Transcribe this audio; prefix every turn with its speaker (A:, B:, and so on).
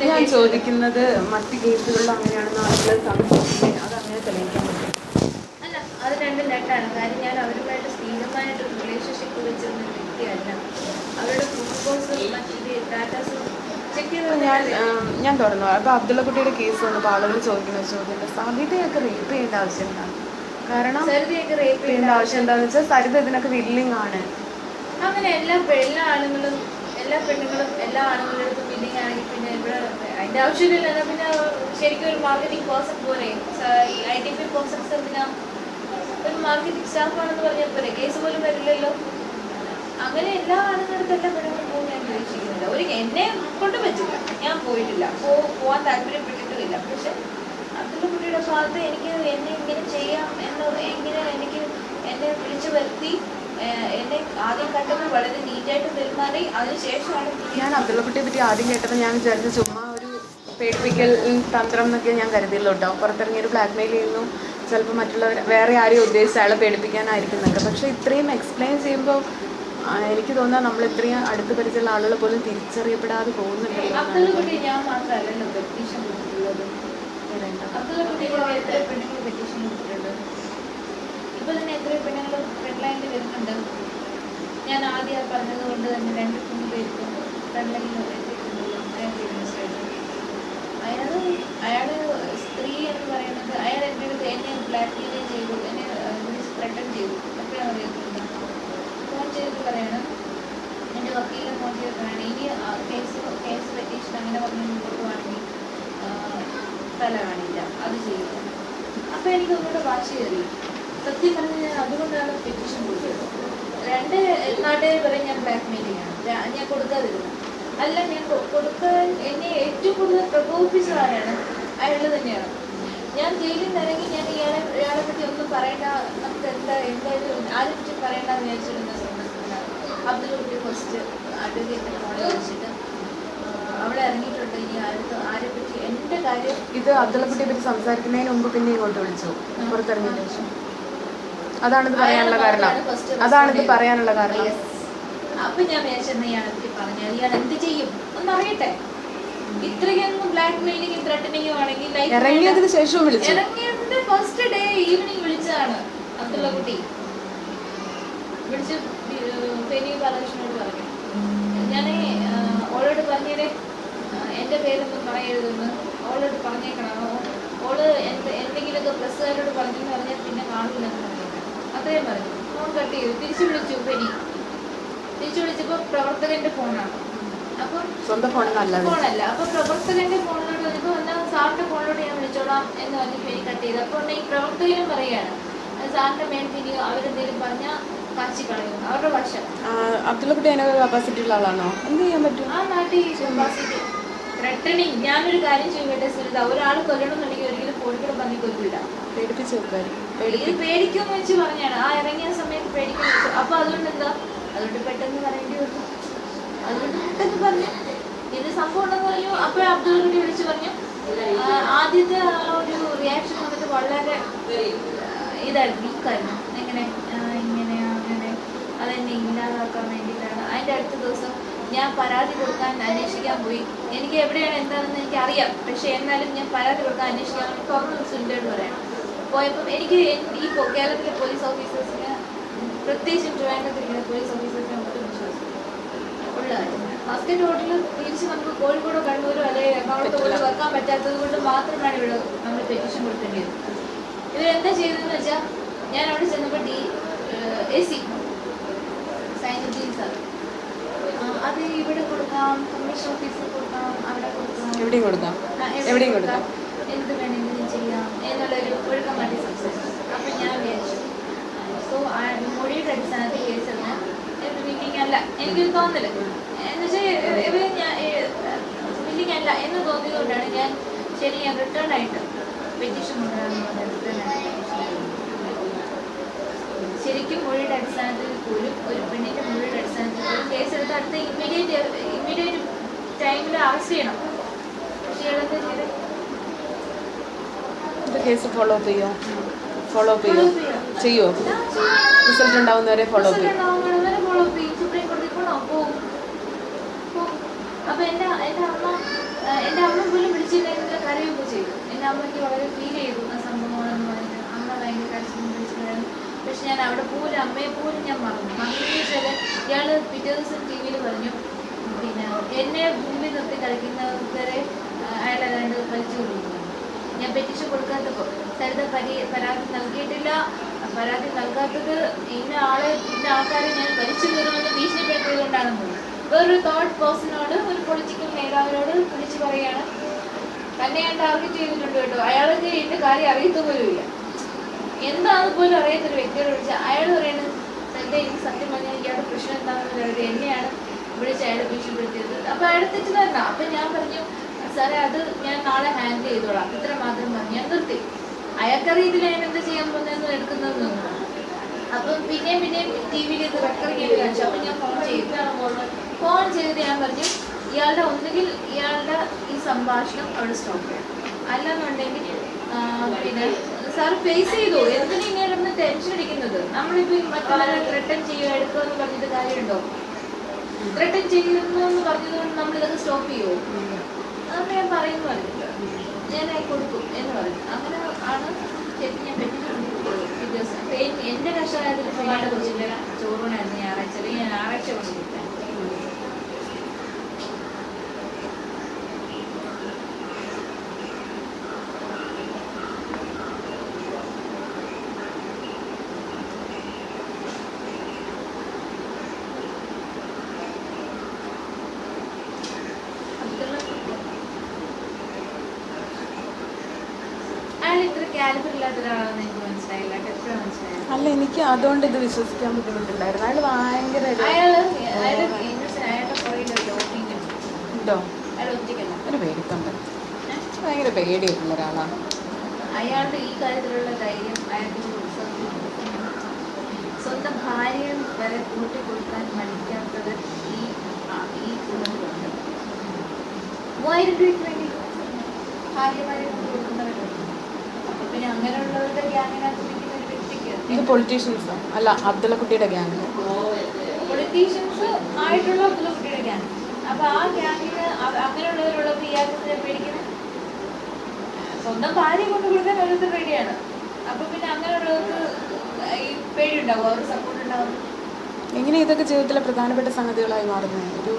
A: ഞാൻ ചോദിക്കുന്നത് മറ്റ് കേസുകളിൽ അങ്ങനെയാണെന്ന് ആളുകൾ സംശയിക്കുന്നത് അതങ്ങനെ തെളിയിക്കാൻ പറ്റും.
B: അല്ല, അത് രണ്ടും രണ്ടാണ്. കാര്യം ഞാൻ അവരുമായിട്ട് സ്ഥിരമായിട്ട് റിലേഷൻഷിപ്പ് വെച്ചിരുന്ന വ്യക്തിയല്ല. അവരുടെ ഫോട്ടോസും മറ്റേ ഡാറ്റാസും ചെക്ക് ചെയ്ത്
A: ഞാൻ തുറന്നു. അപ്പോൾ അബ്ദുള്ള കുട്ടിയുടെ കേസ് വന്നപ്പോൾ ആളുകൾ ചോദിക്കുന്ന ചോദ്യം, സരിതയൊക്കെ റേപ്പ് ചെയ്യേണ്ട ആവശ്യം എന്താണ്? കാരണം
B: സരിതയൊക്കെ റേപ്പ്
A: ചെയ്യേണ്ട ആവശ്യം എന്താണെന്ന് വെച്ചാൽ സരിത ഇതിനൊക്കെ വില്ലിങ് ആണ്.
B: അങ്ങനെ എല്ലാ ആണുങ്ങളും എല്ലാ പെണ്ണുങ്ങളും എല്ലാ ആണുങ്ങളുടെ അടുത്തും വില്ലിങ് ആണെങ്കിൽ പിന്നെ ഇവിടെ അതിൻ്റെ ആവശ്യമില്ല. എന്നാൽ പിന്നെ ശരിക്കും ഒരു മാർക്കറ്റിംഗ് പേഴ്സൺ പോലെ IT ഫീൽഡ് പേഴ്സൺസ് എന്തിനാ ഒരു മാർക്കറ്റിംഗ് സ്റ്റാഫാണെന്ന് പറഞ്ഞാൽ പോലെ കേസ് പോലും വരില്ലല്ലോ. അങ്ങനെ എല്ലാ ആണുങ്ങളുടെ എല്ലാ പെണ്ണുങ്ങളും പോകും ഞാൻ പ്രതീക്ഷിക്കുന്നില്ല. എന്നെ കൊണ്ട് പറ്റില്ല, ഞാൻ പോയിട്ടില്ല, പോകാൻ താല്പര്യപ്പെട്ടിട്ടുമില്ല. പക്ഷെ അബ്ദുള്ള കുട്ടിയുടെ ഭാഗത്ത് എനിക്ക് എന്നെ ഇങ്ങനെ ചെയ്യാം എങ്ങനെ എന്നെ വിളിച്ചു വരുത്തി എന്നെ ആദ്യം കണ്ടപ്പോൾ വളരെ നീറ്റായിട്ട് പെരുമാറി. അതിനുശേഷമാണ്
A: ഞാൻ അബ്ദുള്ള കുട്ടിയെ പറ്റി ആദ്യം കേട്ടപ്പോൾ ഞാൻ വിചാരിച്ചു ചുമ്മാ ഒരു പേടിപ്പിക്കൽ തന്ത്രം എന്നൊക്കെ ഞാൻ കരുതിയല്ലോ കേട്ടോ. പുറത്തിറങ്ങി ഒരു ബ്ലാക്ക് മെയിൽ ചെയ്യുന്നു, ചിലപ്പോൾ മറ്റുള്ളവർ വേറെ ആരെയും ഉദ്ദേശിച്ച് അയാളെ പേടിപ്പിക്കാനായിരിക്കുന്നൊക്കെ. പക്ഷേ ഇത്രയും എക്സ്പ്ലെയിൻ ചെയ്യുമ്പോൾ എനിക്ക് തോന്നുന്നത് നമ്മൾ ഇത്രയും അടുത്ത് പരിചയമുള്ള ആളുകൾ പോലും തിരിച്ചറിയപ്പെടാതെ പോകുന്നുണ്ടല്ലോ.
B: അബ്ദുള്ള കുട്ടി ഞാൻ മാത്രമല്ലല്ലോ പെറ്റീഷൻ കൊടുത്തിട്ടുള്ളത്. അബ്ദുള്ള കുട്ടി എത്ര പെണ്ണുങ്ങൾ പെറ്റീഷൻ കൊടുത്തിട്ടുണ്ട്? ഇപ്പോൾ തന്നെ എത്ര പെണ്ണുങ്ങൾ ഫ്രണ്ട് ലൈനിൽ വരുന്നുണ്ട്. ഞാൻ ആദ്യം പറഞ്ഞത് കൊണ്ട് തന്നെ 2-3 പേർക്ക് ഫ്രണ്ട് ലൈനിൽ എത്തിയിട്ടുണ്ടല്ലോ. അയാൾ സ്ത്രീ എന്ന് പറയുന്നത് അയാൾ എൻ്റെ അടുത്ത് എന്നെ ബ്ലാക്ക് മെയിൽ ചെയ്തു, എന്നെ ത്രട്ടൺ ചെയ്തു. എപ്പോഴാണ് അറിയുന്നത്? ഫോൺ ചെയ്തിട്ട് പറയണം, എൻ്റെ വക്കീലിനെ ഫോൺ ചെയ്ത് പറയണം, ഇനി കേസ് പെറ്റീഷൻ അങ്ങനെ പറഞ്ഞ് കൊടുക്കുവാണെങ്കിൽ തല കാണില്ല, അത് ചെയ്യില്ല. അപ്പോൾ എനിക്ക് ഒന്നുകൂടെ വാശി കയറി. സത്യം പറഞ്ഞ് ഞാൻ അതുകൊണ്ടാണ് പെറ്റീഷൻ കൊടുത്തത്. 2 നാട്ടുകാർ പറയും ഞാൻ ബ്ലാക്ക് മെയിലിങ്ങാണ്, ഞാൻ കൊടുക്കാതിരുന്നു. അല്ല, ഞാൻ കൊടുക്കാൻ എന്നെ ഏറ്റവും കൂടുതൽ പ്രകോപിപ്പിച്ചതാണ് അയാൾ തന്നെയാണ്. ഞാൻ ജയിലിൽ നിന്ന് ഇറങ്ങി ഞാൻ ഇയാളെ പറ്റി ഒന്നും പറയേണ്ട, നമുക്ക് എന്തായാലും ആരെ പറ്റി പറയേണ്ടെന്ന് വിചാരിച്ചിരുന്ന സന്ദർഭത്തിലാണ് അബ്ദുള്ള കുട്ടി ഫസ്റ്റ് അഡ്വക്കേറ്റിനെ ഫോണിൽ വിളിച്ചിട്ട് അവിടെ ഇറങ്ങിയിട്ടുണ്ട്. ഇനി ആരെ പറ്റി എൻ്റെ കാര്യം
A: ഇത് അബ്ദുള്ള കുട്ടിയെ പറ്റി സംസാരിക്കുന്നതിന് മുമ്പ് പിന്നെ ഇങ്ങോട്ട് വിളിച്ചു പുറത്തിറങ്ങിയ ശേഷം. അതാണിത് പറയാനുള്ള കാരണം.
B: അപ്പൊ ഞാൻ വിചാരിച്ചെന്ന് ഇയാളെ പറ്റി പറഞ്ഞാൽ ഇയാൾ എന്ത് ചെയ്യും ഒന്നറിയട്ടെ. ഇത്രയൊന്നും ബ്ലാക്ക് മെയിലിങ്ങും ത്രെട്ടനിങ്ങും ആണെങ്കിൽ
A: ഇറങ്ങിയതിന് ശേഷം
B: ഇറങ്ങിയതിന്റെ ഫസ്റ്റ് ഡേ ഈവനിങ് വിളിച്ചതാണ് അബ്ദുള്ള കുട്ടി. വിളിച്ച് ഫെനി ബാലകൃഷ്ണനോട് പറഞ്ഞു, ഞാൻ ഓളോട് പറഞ്ഞേരെ എൻ്റെ പേരൊന്നും പറയരുതെന്ന് ഓളോട് പറഞ്ഞേക്കണോ, ഓള് എന്തെങ്കിലുമൊക്കെ പ്രസ്സുകാരോട് പറഞ്ഞെന്ന് പറഞ്ഞാൽ പിന്നെ കാണില്ലെന്ന് പറഞ്ഞേക്കണം, അത്രയും പറഞ്ഞു. ഫോൺ കട്ട് ചെയ്തു. തിരിച്ചു വിളിച്ചു ഫെനി. തിരിച്ചു വിളിച്ചപ്പോൾ പ്രവർത്തകന്റെ ഫോണാണ്. അപ്പം
A: സ്വന്തം ഫോണല്ല.
B: അപ്പൊ പ്രവർത്തകന്റെ ഫോണിലോട്ട് വന്നപ്പോൾ എന്നാൽ സാറിന്റെ ഫോണിലോട്ട് ഞാൻ വിളിച്ചോളാം എന്ന് പറഞ്ഞ് ഫെനി കട്ട് ചെയ്തു. അപ്പോൾ ഈ പ്രവർത്തകനും പറയുകയാണ് സാറിന്റെ മേൽ ഫെനി അവരെന്തെങ്കിലും പറഞ്ഞാൽ കാച്ചി കളയും, അവരുടെ ഭാഷ.
A: അബ്ദുള്ള കുട്ടി അതിനൊക്കെ കപ്പാസിറ്റി ഉള്ള ആളാണോ? എന്ത് ചെയ്യാൻ പറ്റും?
B: ആ നാട്ടിൽ കപ്പാസിറ്റി ത്രെട്ടനിങ്. ഞാനൊരു കാര്യം ചെയ്യട്ടെ സുരിത, ഒരാൾ കൊല്ലണമെന്നുണ്ടെങ്കിൽ ഒരിക്കലും കോഴിക്കോട് പന്നി കൊല്ലില്ല,
A: പേടിപ്പിച്ചു
B: പേടിക്കുമെന്ന് വെച്ച് പറഞ്ഞാണ്. ആ ഇറങ്ങിയ സമയത്ത് പേടിക്കുന്നു വെച്ചു. അപ്പൊ അതുകൊണ്ട് പെട്ടെന്ന് പറയേണ്ടി വന്നു. അതുകൊണ്ട് പെട്ടെന്ന് പറഞ്ഞു ഇത് സംഭവം ഉണ്ടെന്ന് പറഞ്ഞു. അപ്പോൾ അബ്ദുള്ള കുട്ടി വിളിച്ച് പറഞ്ഞു. ആദ്യത്തെ ആ ഒരു റിയാക്ഷൻ വന്നിട്ട് വളരെ ഇതായിരുന്നു, വീക്കായിരുന്നു. ഇങ്ങനെ അങ്ങനെ അതെന്നെ ഇല്ലാതാക്കാൻ വേണ്ടിയിട്ടാണ്. അതിൻ്റെ അടുത്ത ദിവസം ഞാൻ പരാതി കൊടുക്കാൻ അന്വേഷിക്കാൻ പോയി. എനിക്ക് എവിടെയാണ് എന്താണെന്ന് എനിക്ക് അറിയാം, പക്ഷെ എന്നാലും ഞാൻ പരാതി കൊടുക്കാൻ അന്വേഷിക്കാൻ വേണ്ടി തുറന്നു സുനിലോട് പറയാം. പോയപ്പം എനിക്ക് ഈ കേരളത്തിലെ പോലീസ് ഓഫീസേഴ്സിന് പ്രത്യേകിച്ചും ട്രിവാൻഡ്രത്തിലെ പോലീസ് ഓഫീസേഴ്സിനെ ഒട്ടും വിശ്വാസം ഉള്ള മസ്കറ്റ് ഹോട്ടലിൽ തിരിച്ച് നമുക്ക് കോഴിക്കോടോ കണ്ണൂരോ അല്ലെങ്കിൽ എറണാകുളത്തോ പോലും വെക്കാൻ പറ്റാത്തത് കൊണ്ട് മാത്രമാണ് ഇവിടെ നമ്മൾ പെറ്റീഷൻ കൊടുക്കേണ്ടത്. ഇവരെന്താ ചെയ്തതെന്ന് വെച്ചാൽ ഞാൻ അവിടെ ചെന്നപ്പോൾ AC സൈനുദ്ദീൻ സാർ അത് ഇവിടെ കൊടുക്കാം, കമ്മീഷൻ ഓഫീസിൽ കൊടുക്കാം, അവിടെ കൊടുക്കാം,
A: എവിടെയും കൊടുക്കാം,
B: എന്ത് വേണമെങ്കിലും ചെയ്യാം എന്നുള്ളൊരു ഒഴുക്കമാറ്റി സംസാരിച്ചു. അപ്പം ഞാൻ വിചാരിച്ചു മൊഴിയുടെ അടിസ്ഥാനത്തിൽ കേസെന്ന് വില്ലിങ് അല്ല എനിക്കൊരു തോന്നൽ എന്ന് വെച്ചാൽ വില്ലിങ് അല്ല എന്ന് തോന്നിയതുകൊണ്ടാണ് ഞാൻ റിട്ടേൺ ആയിട്ട് പെറ്റീഷൻ കൊണ്ടുവരാമെന്ന് റിട്ടേൺ ആയിട്ട് ശരിക്കും മൊഴിയുടെ അടിസ്ഥാനത്തിൽ പോലും ഒരു പെണ്ണിൻ്റെ മൊഴിയുടെ അടിസ്ഥാനത്തിൽ പോലും കേസെടുത്ത് അടുത്ത ഇമ്മീഡിയറ്റ് ടൈമിൽ അറസ്റ്റ് ചെയ്യണം. പക്ഷേ ഇയാളെന്താ ചെയ്തത്?
A: കേസ് ഫോളോ അപ്പ് ചെയ്യോ? റിസൾട്ട് ഉണ്ടാവുന്നവരെ ഫോളോ അപ്പ് ചെയ്യും. സുപ്രീം
B: കോടതി പോകും. അപ്പൊ എൻ്റെ അമ്മ അമ്മയ്ക്ക് വളരെ ഫീൽ ചെയ്തു ആ സംഭവങ്ങളെന്ന് പറഞ്ഞാൽ അമ്മ ഭയങ്കര വിളിച്ചതായിരുന്നു. പക്ഷെ ഞാൻ അവിടെ പോലും അമ്മയെ പോലും ഞാൻ മറന്നു വെച്ചാൽ ഇയാൾ പിറ്റേ ദിവസം ടി വിയിൽ പറഞ്ഞു പിന്നെ എന്നെ മുമ്പിൽ നിർത്തി കളിക്കുന്നവരെ അയാൾ ഏതാണ്ട് വലിച്ചു കൊടുക്കുന്നു. ഞാൻ പെറ്റീഷൻ കൊടുക്കാത്തപ്പോൾ സരിത പരാതി നൽകിയിട്ടില്ല, പരാതി നൽകാത്തത് ഇന്ന ആൾക്കാരെ ഞാൻ വലിച്ചു കയറുമെന്ന് ഭീഷണിപ്പെടുത്തിയത് കൊണ്ടാണെന്ന് തോന്നുന്നു. വേറൊരു തേർഡ് പേഴ്സണോട് ഒരു പൊളിറ്റിക്കൽ നേതാവിനോട് വിളിച്ചു പറയുകയാണ് തന്നെ ഞാൻ ടാർഗറ്റ് ചെയ്തിട്ടുണ്ട് കേട്ടോ. അയാൾക്ക് എന്റെ കാര്യം അറിയത്ത പോലും ഇല്ല, എന്താണെന്ന് പോലും അറിയാത്തൊരു വ്യക്തിയോട് വിളിച്ച അയാൾ പറയുന്നത് സരിത എനിക്ക് സത്യം പറഞ്ഞാൽ ഇയാളുടെ പ്രശ്നം എന്താണെന്ന് പറയുന്നത് എന്നെയാണ് വിളിച്ച് അയാളെ ഭീഷണിപ്പെടുത്തിയത്. അപ്പൊ അയാൾ തെറ്റിദ്ധാരണ. അപ്പൊ ഞാൻ പറഞ്ഞു സാറേ അത് ഞാൻ നാളെ ഹാൻഡിൽ ചെയ്തോളാം, ഇത്ര മാത്രം പറഞ്ഞു. ഞാൻ നിർത്തി. അയാൾക്കറിയത്തില്ല ഞാൻ എന്താ ചെയ്യാൻ പോകുന്നതെന്ന് എടുക്കുന്നത്. അപ്പം പിന്നെയും ടി വിയിൽ ഇത് റെക്കോർഡ് ചെയ്ത് കാണിച്ചു. അപ്പം ഞാൻ ഫോൺ ചെയ്ത് ഞാൻ പറഞ്ഞു ഇയാളുടെ ഒന്നുകിൽ ഇയാളുടെ ഈ സംഭാഷണം അവിടെ സ്റ്റോപ്പ് ചെയ്യാം, അല്ലെന്നുണ്ടെങ്കിൽ പിന്നെ സാർ ഫേസ് ചെയ്തു. എന്തിനാ ഇങ്ങനെ ടെൻഷൻ അടിക്കുന്നത്? നമ്മളിപ്പോൾ മറ്റുള്ളവരെ ത്രെട്ടൻ ചെയ്യുക എടുക്കുക എന്ന് പറഞ്ഞിട്ട് കാര്യമുണ്ടോ? ത്രെട്ടൻ ചെയ്യുന്നു എന്ന് പറഞ്ഞതുകൊണ്ട് നമ്മളിതൊക്കെ സ്റ്റോപ്പ് ചെയ്യുമോ? അതൊക്കെ ഞാൻ പറയുന്നു പറഞ്ഞില്ല, ഞാൻ കൊടുക്കും എന്ന് പറഞ്ഞു. അങ്ങനെ ആണ് ശരിക്കും ഞാൻ ദിവസം എൻ്റെ കഷ്ടകാലത്തിൽ പിള്ളേരുടെ കുറിച്ചിട്ട് ചോറൂണായിരുന്നു ഞായറാഴ്ച. ഞാൻ ഞായറാഴ്ച കൊണ്ട് കൊടുക്കാൻ
A: അല്ല, എനിക്ക് അതുകൊണ്ട് ഇത് വിശ്വസിക്കാൻ ബുദ്ധിമുട്ടുണ്ടായിരുന്നു. അയാൾ ഭയങ്കര ഉണ്ടോ ഒരു പേടിത്തുണ്ട്, ഭയങ്കര പേടിയായിട്ടുള്ള ഒരാളാണ്.
B: അയാളുടെ ഈ കാര്യത്തിലുള്ള ധൈര്യം അയാൾക്ക് സ്വന്തം ഭാര്യയെ വരെ കൂട്ടിക്കൊടുക്കാൻ മടിക്കാത്തത് ഈ ഗുണങ്ങളുണ്ട്. 3000 രൂപയ്ക്ക് വേണ്ടി ഭാര്യമാരെ കൊടുക്കുന്നവരുണ്ട്. അപ്പൊ പിന്നെ അങ്ങനെയുള്ളവരുടെ ഗ്യാങ്ങിനകത്ത് നിൽക്കുന്ന ഒരു വ്യക്തിക്ക്
A: ഇത് പൊളിറ്റീഷ്യൻസോ അല്ല അബ്ദുള്ളക്കുട്ടിയുടെ ഗ്യാങ്,
B: പൊളിറ്റീഷ്യൻസ് ആയിട്ടുള്ള അബ്ദുള്ളക്കുട്ടിയുടെ ഗ്യാങ്. അപ്പൊ ആ ഗ്യാങ്ങിന് അങ്ങനെയുള്ളവരുള്ളവർ ഇയാൾക്ക് പേടിക്കുന്നത് സ്വന്തം ഭാര്യ കൊണ്ട് കൊടുക്കാൻ ഓരോരുത്തർ റെഡിയാണ്. അപ്പൊ പിന്നെ അങ്ങനെയുള്ളവർക്ക് ഈ പേടി ഉണ്ടാവും, അവർക്ക് സപ്പോർട്ട് ഉണ്ടാവും.
A: എങ്ങനെ ഇതൊക്കെ ജീവിതത്തിലെ പ്രധാനപ്പെട്ട സംഗതികളായി മാറുന്നത്? ഒരു